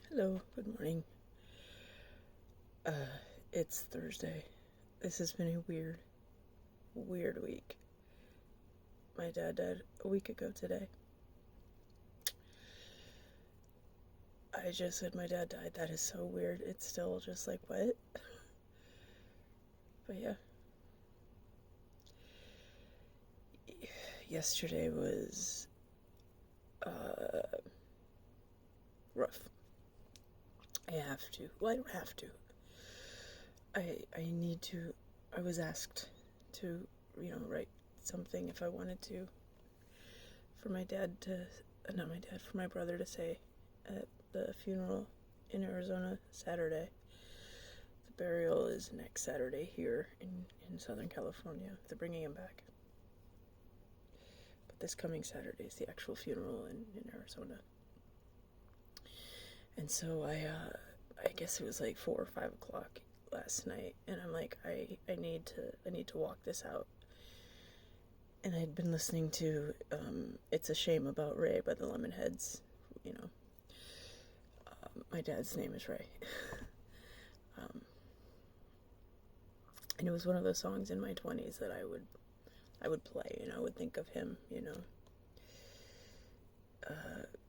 Hello, good morning. It's Thursday. This has been a weird week. My dad died a week ago today. I just said my dad died. That is so weird. It's still just like, what? But yeah. Yesterday was rough. I have to. Well, I don't have to. I need to. I was asked to, write something if I wanted to for my dad to, not my dad, for my brother to say at the funeral in Arizona Saturday. The burial is next Saturday here in Southern California. They're bringing him back. But this coming Saturday is the actual funeral in Arizona. And so I guess it was like 4 or 5 o'clock last night, and I'm like, I need to walk this out. And I'd been listening to It's a Shame About Ray by the Lemonheads. My dad's name is Ray. And it was one of those songs in my 20s that I would play, I would think of him,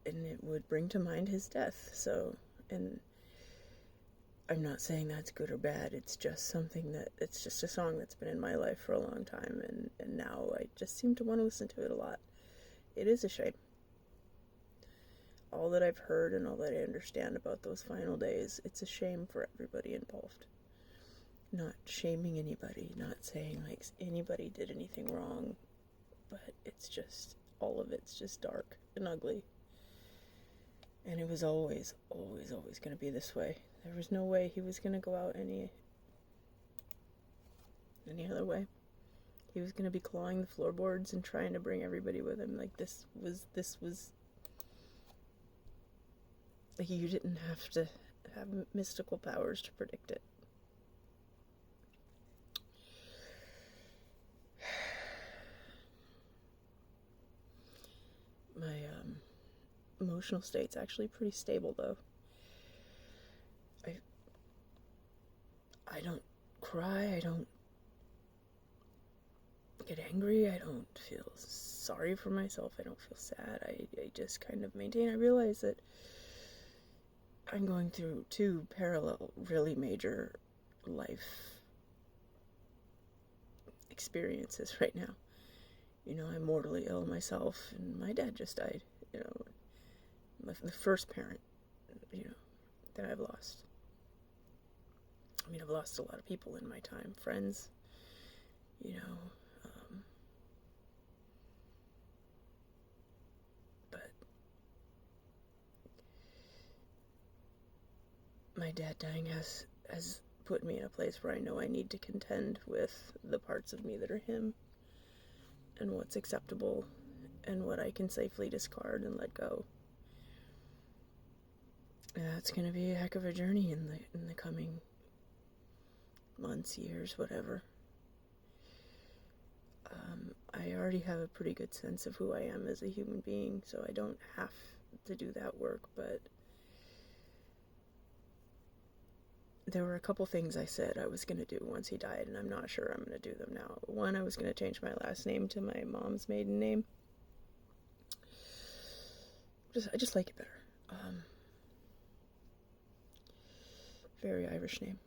and it would bring to mind his death. So, and I'm not saying that's good or bad. It's just it's just a song that's been in my life for a long time, and now I just seem to want to listen to it a lot. It is a shame. All that I've heard and all that I understand about those final days, it's a shame for everybody involved. Not shaming anybody, not saying like anybody did anything wrong, but it's just, all of it's just dark and ugly. And it was always going to be this way. There was no way he was going to go out any other way. He was going to be clawing the floorboards and trying to bring everybody with him. Like, this was like, you didn't have to have mystical powers to predict it. My emotional state's actually pretty stable, though. I don't cry, I don't get angry, I don't feel sorry for myself, I don't feel sad, I just kind of maintain. I realize that I'm going through 2 parallel, really major life experiences right now. I'm mortally ill myself, and my dad just died, the first parent, that I've lost. I mean, I've lost a lot of people in my time, friends, but my dad dying has put me in a place where I know I need to contend with the parts of me that are him, and what's acceptable, and what I can safely discard and let go. And that's going to be a heck of a journey in the coming months, years, whatever. I already have a pretty good sense of who I am as a human being, so I don't have to do that work, but there were a couple things I said I was going to do once he died, and I'm not sure I'm going to do them now. One, I was going to change my last name to my mom's maiden name. I just like it better. Very Irish name.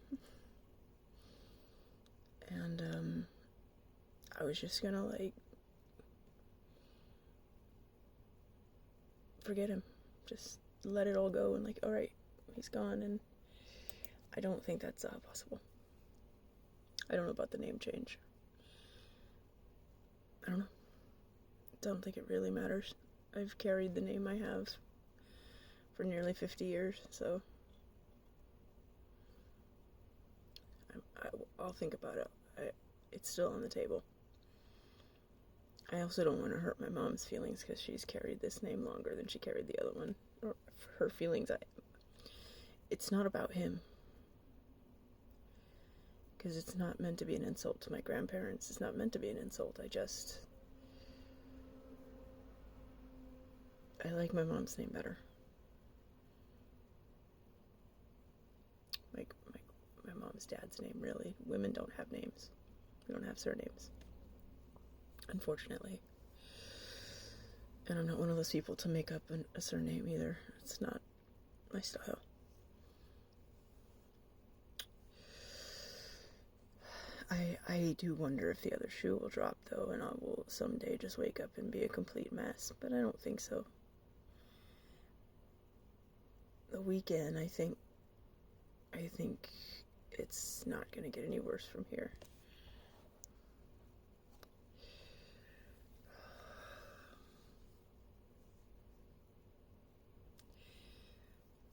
And I was just gonna forget him, just let it all go, and alright, he's gone. And I don't think that's possible. I don't know about the name change. I don't know. Don't think it really matters. I've carried the name I have for nearly 50 years, so I'll think about it. It's still on the table. I also don't want to hurt my mom's feelings because she's carried this name longer than she carried the other one. Or her feelings, it's not about him. Because it's not meant to be an insult to my grandparents. It's not meant to be an insult. I like my mom's name better. his dad's name, really. Women don't have names. We don't have surnames, unfortunately. And I'm not one of those people to make up a surname either. It's not my style. I do wonder if the other shoe will drop, though, and I will someday just wake up and be a complete mess, but I don't think so. The weekend, I think it's not going to get any worse from here.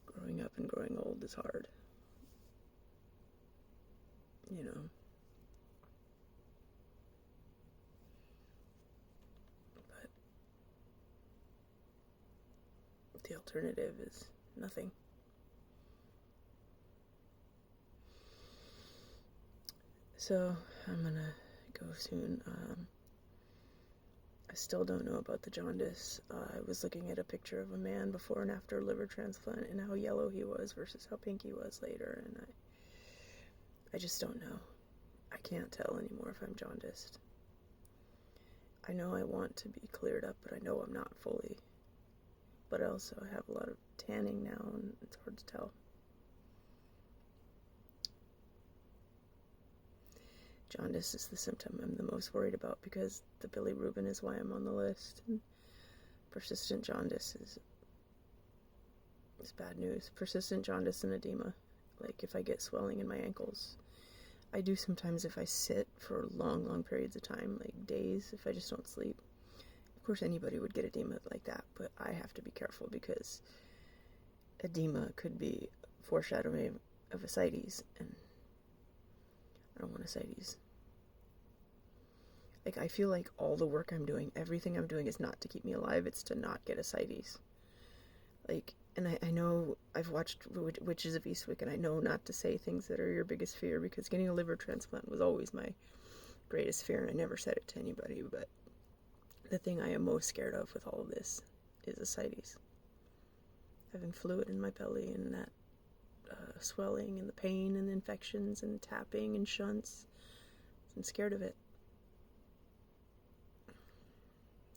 Growing up and growing old is hard. You know. But the alternative is nothing. So, I'm gonna go soon. I still don't know about the jaundice. I was looking at a picture of a man before and after a liver transplant and how yellow he was versus how pink he was later, and I just don't know. I can't tell anymore if I'm jaundiced. I know I want to be cleared up, but I know I'm not fully. But also I have a lot of tanning now, and it's hard to tell. Jaundice is the symptom I'm the most worried about because the bilirubin is why I'm on the list. And persistent jaundice is bad news. Persistent jaundice and edema. Like if I get swelling in my ankles. I do sometimes if I sit for long, long periods of time, like days, if I just don't sleep. Of course anybody would get edema like that, but I have to be careful because edema could be foreshadowing of ascites, and I don't want ascites. Like, I feel like all the work I'm doing, everything I'm doing is not to keep me alive, it's to not get ascites. Like, and I know I've watched Witches of Eastwick, and I know not to say things that are your biggest fear, because getting a liver transplant was always my greatest fear, and I never said it to anybody, but the thing I am most scared of with all of this is ascites. Having fluid in my belly, and that swelling, and the pain, and the infections, and tapping, and shunts. I'm scared of it.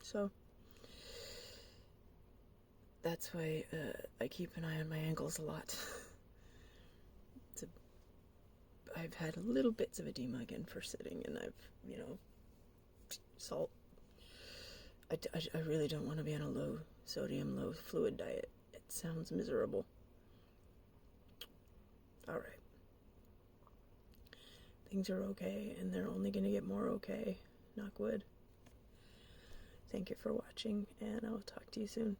So, that's why I keep an eye on my ankles a lot. I've had little bits of edema again for sitting, and I've, salt. I really don't want to be on a low sodium, low fluid diet. It sounds miserable. Alright. Things are okay, and they're only going to get more okay. Knock wood. Thank you for watching, and I will talk to you soon.